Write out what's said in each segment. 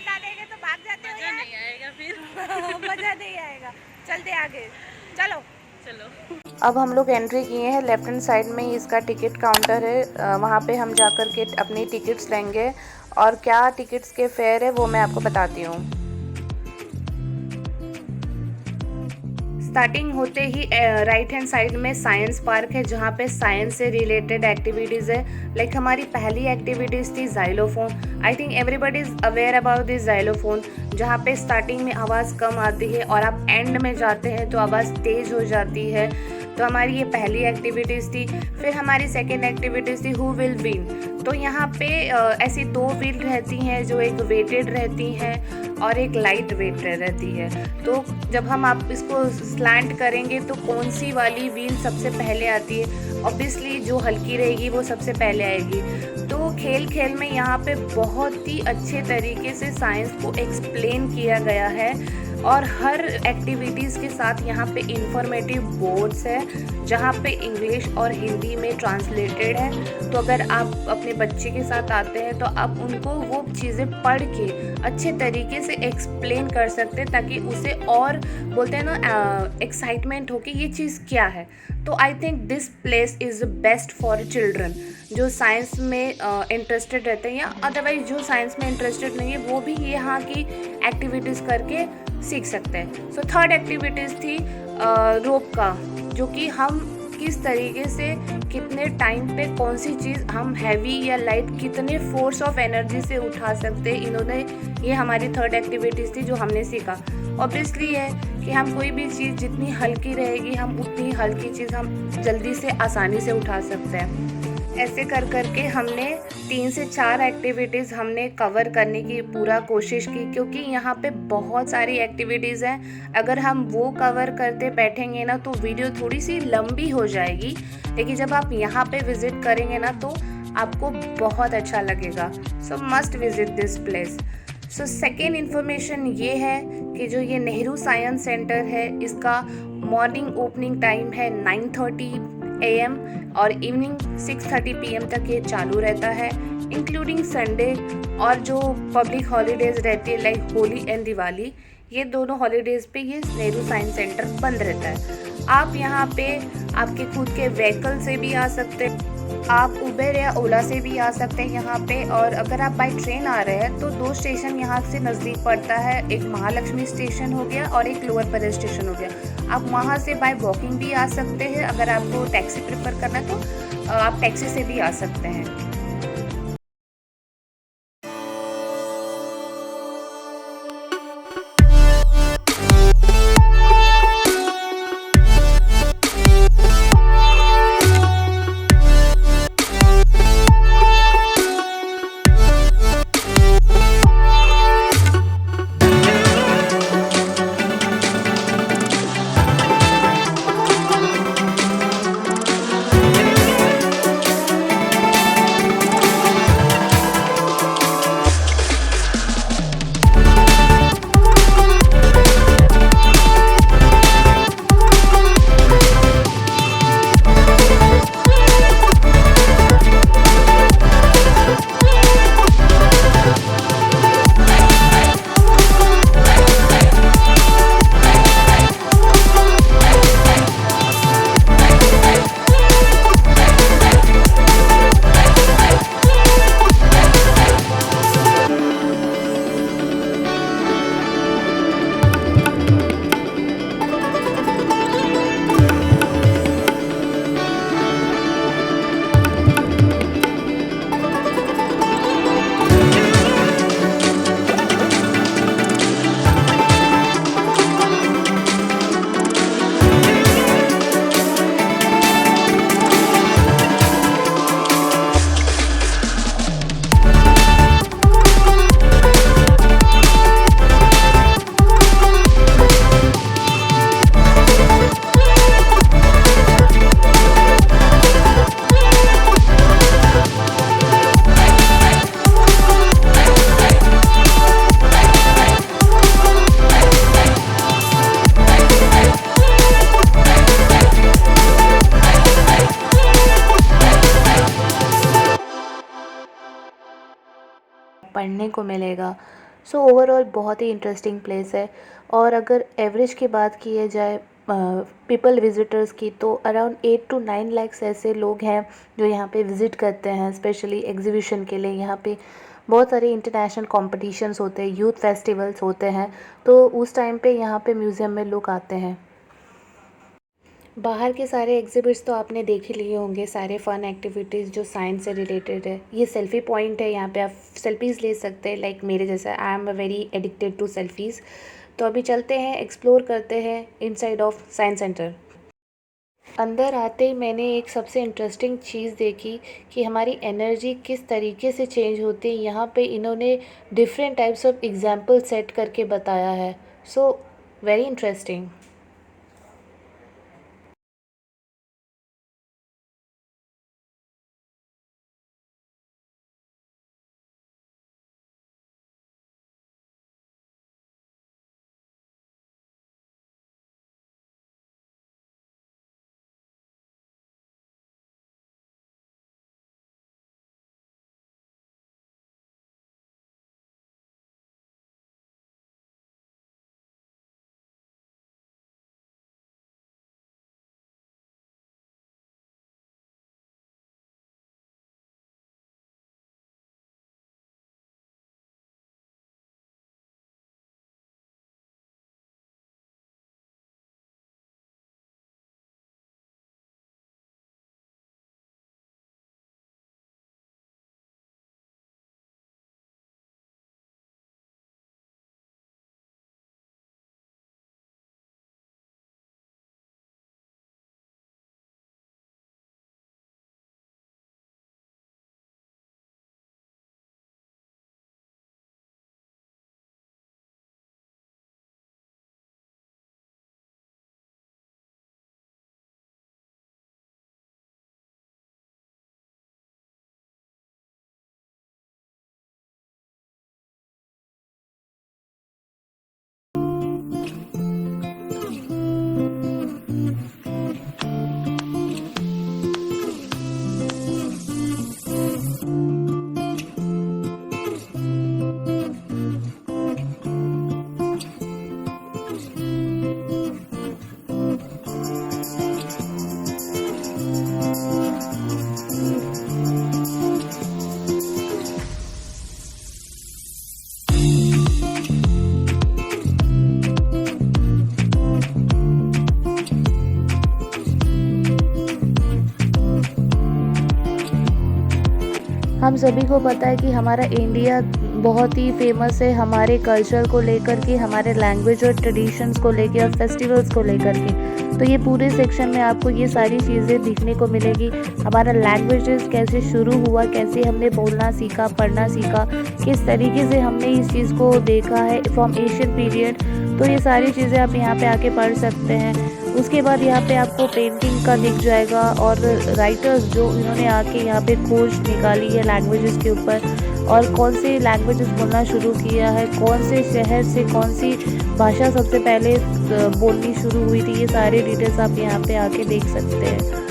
बता देंगे तो भाग जाते हो यार। नहीं आएगा फिर। मजा नहीं आएगा। चलते आगे, चलो चलो। अब हम लोग एंट्री किए हैं। लेफ्ट हैंड साइड में ही इसका टिकट काउंटर है, वहाँ पे हम जाकर के अपनी टिकट्स लेंगे और क्या टिकट्स के फेयर है वो मैं आपको बताती हूँ। स्टार्टिंग होते ही राइट हैंड साइड में साइंस पार्क है, जहाँ पे साइंस से रिलेटेड एक्टिविटीज़ है। लाइक हमारी पहली एक्टिविटीज़ थी xylophone. I think everybody is aware about this xylophone, जहाँ पे स्टार्टिंग में आवाज़ कम आती है और आप एंड में जाते हैं तो आवाज़ तेज़ हो जाती है। तो हमारी ये पहली एक्टिविटीज़ थी। फिर हमारी सेकेंड एक्टिविटीज़ थी हु विल विन। तो यहाँ पे ऐसी 2 व्हील रहती हैं जो एक वेटेड रहती हैं और एक लाइट वेटेड रहती है। तो जब हम आप इसको स्लैंट करेंगे तो कौन सी वाली व्हील सबसे पहले आती है, ऑब्वियसली जो हल्की रहेगी वो सबसे पहले आएगी। तो खेल खेल में यहाँ पे बहुत ही अच्छे तरीके से साइंस को एक्सप्लेन किया गया है और हर एक्टिविटीज़ के साथ यहाँ पे इंफॉर्मेटिव बोर्ड्स है जहाँ पे इंग्लिश और हिंदी में ट्रांसलेटेड है। तो अगर आप अपने बच्चे के साथ आते हैं तो आप उनको वो चीज़ें पढ़ के अच्छे तरीके से एक्सप्लेन कर सकते हैं, ताकि उसे और बोलते हैं ना एक्साइटमेंट हो कि ये चीज़ क्या है। तो I think this place is best for children जो साइंस में इंटरेस्टेड रहते हैं, या अदरवाइज जो साइंस में इंटरेस्टेड नहीं है वो भी यहाँ की एक्टिविटीज़ करके सीख सकते हैं। सो थर्ड एक्टिविटीज़ थी रोप का, जो कि हम किस तरीके से कितने टाइम पे कौन सी चीज़ हम हैवी या लाइट कितने फोर्स ऑफ एनर्जी से उठा सकते हैं, इन्होंने ये हमारी थर्ड एक्टिविटीज़ थी जो हमने सीखा। ऑब्वियसली है कि हम कोई भी चीज़ जितनी हल्की रहेगी हम उतनी हल्की चीज़ हम जल्दी से आसानी से उठा सकते हैं। ऐसे कर करके हमने 3 से 4 एक्टिविटीज़ हमने कवर करने की पूरा कोशिश की, क्योंकि यहाँ पे बहुत सारी एक्टिविटीज़ हैं। अगर हम वो कवर करते बैठेंगे ना तो वीडियो थोड़ी सी लंबी हो जाएगी, लेकिन जब आप यहाँ पे विज़िट करेंगे ना तो आपको बहुत अच्छा लगेगा। सो must visit this place. So second information ये है कि जो ये नेहरू साइंस सेंटर है इसका मॉर्निंग ओपनिंग टाइम है 9:30 AM और इवनिंग 6:30 PM तक ये चालू रहता है, इंक्लूडिंग संडे और जो पब्लिक हॉलीडेज़ रहती है लाइक होली एंड दिवाली। ये दोनों हॉलीडेज़ पे ये नेहरू साइंस सेंटर बंद रहता है। आप यहाँ पे आपके खुद के व्हीकल से भी आ सकते हैं, आप उबेर या ओला से भी आ सकते हैं यहाँ पे। और अगर आप बाई ट्रेन आ रहे हैं तो 2 स्टेशन यहाँ से नज़दीक पड़ता है, एक महालक्ष्मी स्टेशन हो गया और एक लोअर पर स्टेशन हो गया। आप वहाँ से बाय वॉकिंग भी आ सकते हैं, अगर आपको टैक्सी प्रेफर करना है तो आप टैक्सी से भी आ सकते हैं। पढ़ने को मिलेगा। सो ओवरऑल बहुत ही इंटरेस्टिंग प्लेस है। और अगर एवरेज की बात की जाए पीपल विजिटर्स की, तो अराउंड 8 to 9 lakhs ऐसे लोग हैं जो यहाँ पे विज़िट करते हैं स्पेशली एग्जीबिशन के लिए। यहाँ पे बहुत सारे इंटरनेशनल कॉम्पिटिशन्स होते हैं, यूथ फेस्टिवल्स होते हैं, तो उस टाइम पे यहाँ पे म्यूज़ियम में लोग आते हैं। बाहर के सारे एग्जिबिट्स तो आपने देख ही लिए होंगे, सारे फ़न एक्टिविटीज़ जो साइंस से रिलेटेड है। ये सेल्फ़ी पॉइंट है, यहाँ पे आप सेल्फीज़ ले सकते हैं, लाइक मेरे जैसा। I am very addicted to selfies. तो अभी चलते हैं, एक्सप्लोर करते हैं इनसाइड ऑफ साइंस सेंटर। अंदर आते ही मैंने एक सबसे इंटरेस्टिंग चीज़ देखी कि हमारी एनर्जी किस तरीके से चेंज होती है। यहाँ पे इन्होंने different types of example set करके बताया है। So very interesting. हम सभी को पता है कि हमारा इंडिया बहुत ही फेमस है हमारे कल्चर को लेकर के, हमारे लैंग्वेज और ट्रेडिशंस को लेकर और फेस्टिवल्स को लेकर के। तो ये पूरे सेक्शन में आपको ये सारी चीज़ें दिखने को मिलेगी। हमारा लैंग्वेजेस कैसे शुरू हुआ, कैसे हमने बोलना सीखा, पढ़ना सीखा, किस तरीके से हमने इस चीज़ को देखा है फ्रॉम एशियन पीरियड। तो ये सारी चीज़ें आप यहाँ पे आके पढ़ सकते हैं। उसके बाद यहाँ पे आपको पेंटिंग का दिख जाएगा और राइटर्स जो इन्होंने आके यहाँ पे खोज निकाली है लैंग्वेजेस के ऊपर, और कौन सी लैंग्वेजेस बोलना शुरू किया है, कौन से शहर से कौन सी भाषा सबसे पहले बोलनी शुरू हुई थी, ये सारे डिटेल्स आप यहाँ पे आके देख सकते हैं।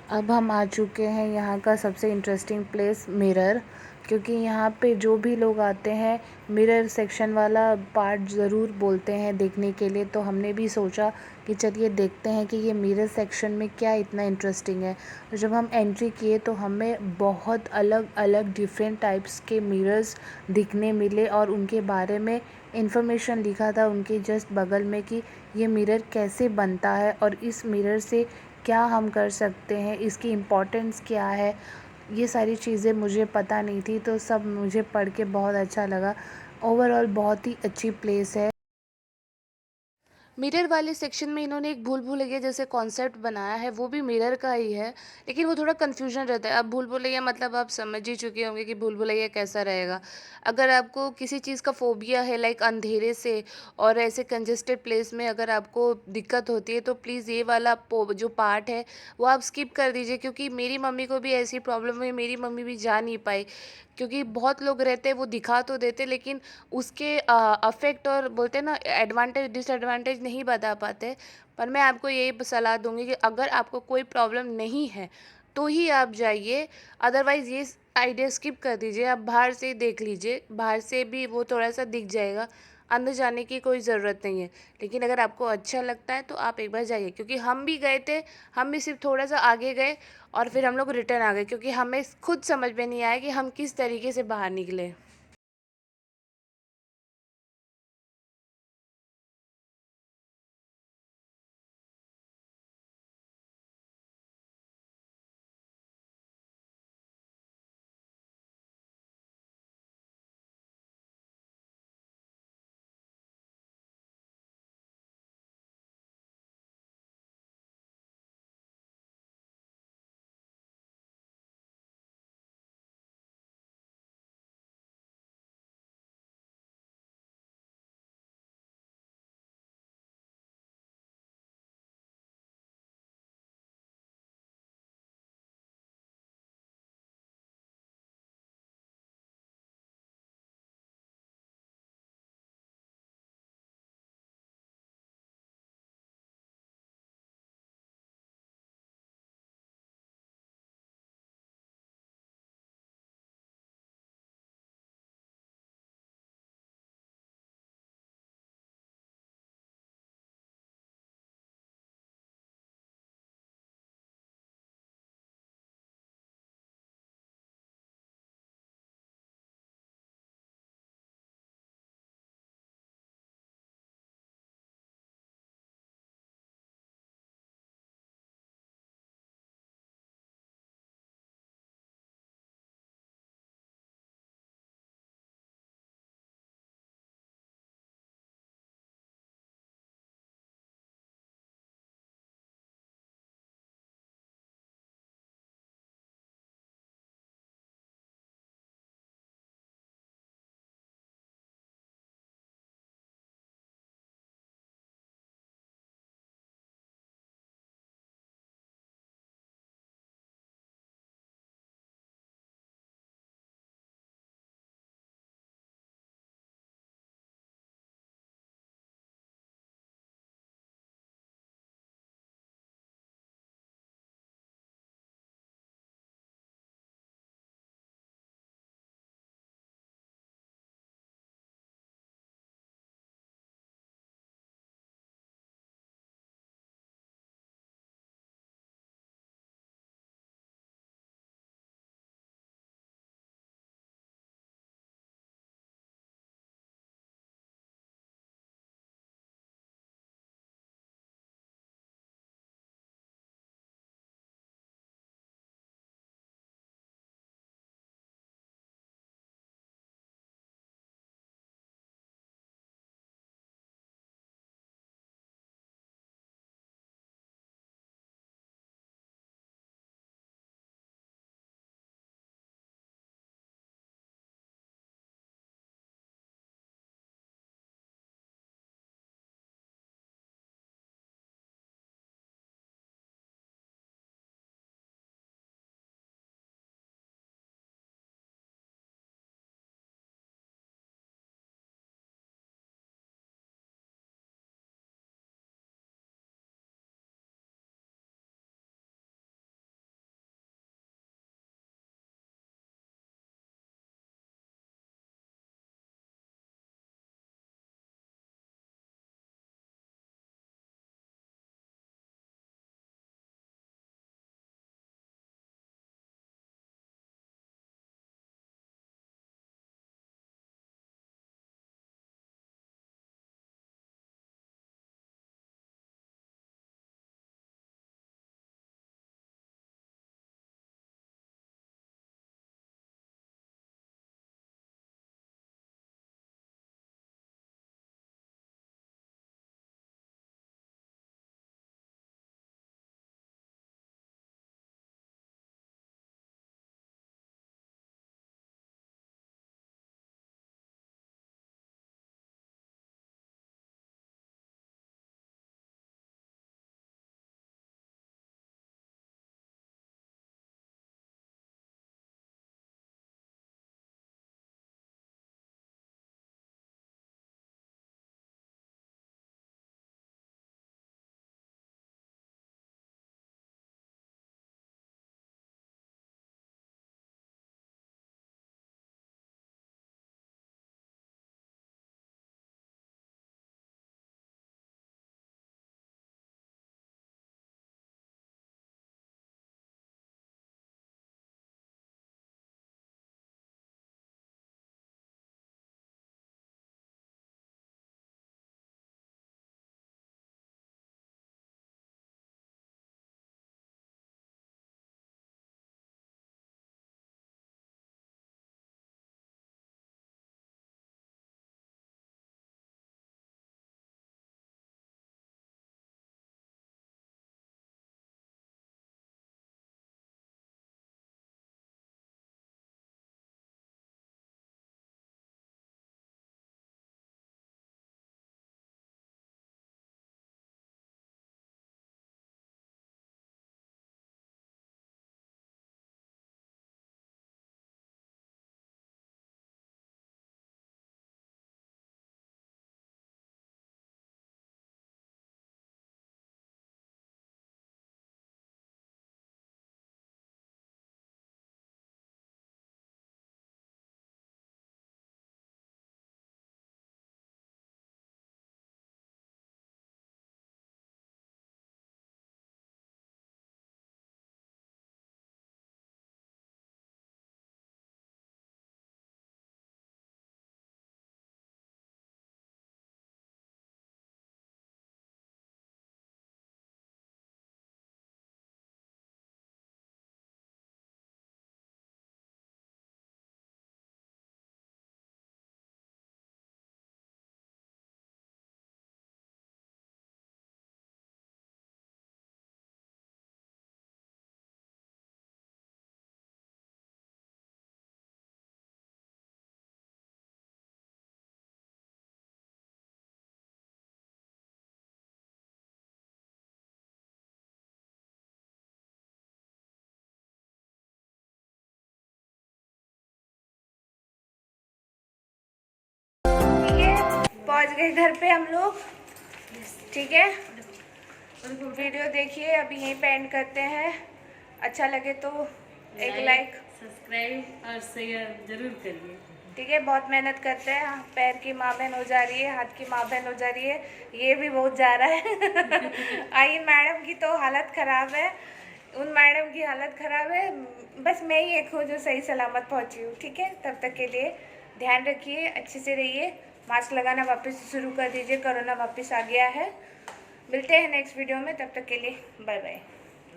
अब हम आ चुके हैं यहाँ का सबसे इंटरेस्टिंग प्लेस, मिरर। क्योंकि यहाँ पे जो भी लोग आते हैं मिरर सेक्शन वाला पार्ट ज़रूर बोलते हैं देखने के लिए। तो हमने भी सोचा कि चलिए देखते हैं कि ये मिरर सेक्शन में क्या इतना इंटरेस्टिंग है। तो जब हम एंट्री किए तो हमें बहुत अलग अलग डिफरेंट टाइप्स के मिरर्स दिखने मिले और उनके बारे में इंफॉर्मेशन लिखा था उनके जस्ट बगल में कि ये मिरर कैसे बनता है और इस मिरर से क्या हम कर सकते हैं, इसकी इम्पोर्टेंस क्या है। ये सारी चीज़ें मुझे पता नहीं थी, तो सब मुझे पढ़ के बहुत अच्छा लगा। ओवरऑल बहुत ही अच्छी प्लेस है। मिरर वाले सेक्शन में इन्होंने एक भूल भुलैया जैसे कॉन्सेप्ट बनाया है, वो भी मिरर का ही है, लेकिन वो थोड़ा कन्फ्यूजन रहता है। अब भूल भुलैया मतलब आप समझ ही चुके होंगे कि भूल भुलैया कैसा रहेगा। अगर आपको किसी चीज़ का फोबिया है लाइक अंधेरे से और ऐसे कंजेस्टेड प्लेस में अगर आपको दिक्कत होती है तो प्लीज़ ये वाला जो पार्ट है वो आप स्किप कर दीजिए, क्योंकि मेरी मम्मी को भी ऐसी प्रॉब्लम हुई, मेरी मम्मी भी जा नहीं पाई। क्योंकि बहुत लोग रहते हैं वो दिखा तो देते लेकिन उसके अफेक्ट और बोलते हैं ना एडवांटेज डिसएडवांटेज नहीं बता पाते। पर मैं आपको यही सलाह दूंगी कि अगर आपको कोई प्रॉब्लम नहीं है तो ही आप जाइए, अदरवाइज़ ये आइडिया स्किप कर दीजिए। आप बाहर से ही देख लीजिए, बाहर से भी वो थोड़ा सा दिख जाएगा, अंदर जाने की कोई ज़रूरत नहीं है। लेकिन अगर आपको अच्छा लगता है तो आप एक बार जाइए, क्योंकि हम भी गए थे, हम भी सिर्फ थोड़ा सा आगे गए और फिर हम लोग रिटर्न आ गए, क्योंकि हमें खुद समझ में नहीं आया कि हम किस तरीके से बाहर निकले। पहुंच गए घर पे हम लोग। ठीक है, वीडियो देखिए, अभी यहीं पे एंड करते हैं। अच्छा लगे तो एक लाइक, सब्सक्राइब और शेयर जरूर करिए। ठीक है। बहुत मेहनत करते हैं, पैर की माँ बहन हो जा रही है, हाथ की माँ बहन हो जा रही है, ये भी बहुत जा रहा है। आई मैडम की तो हालत ख़राब है, उन मैडम की हालत ख़राब है, बस मैं ही एक हूँ जो सही सलामत पहुँची हूँ। ठीक है, तब तक के लिए ध्यान रखिए, अच्छे से रहिए, मास्क लगाना वापस शुरू कर दीजिए, कोरोना वापस आ गया है। मिलते हैं नेक्स्ट वीडियो में, तब तक के लिए बाय बाय।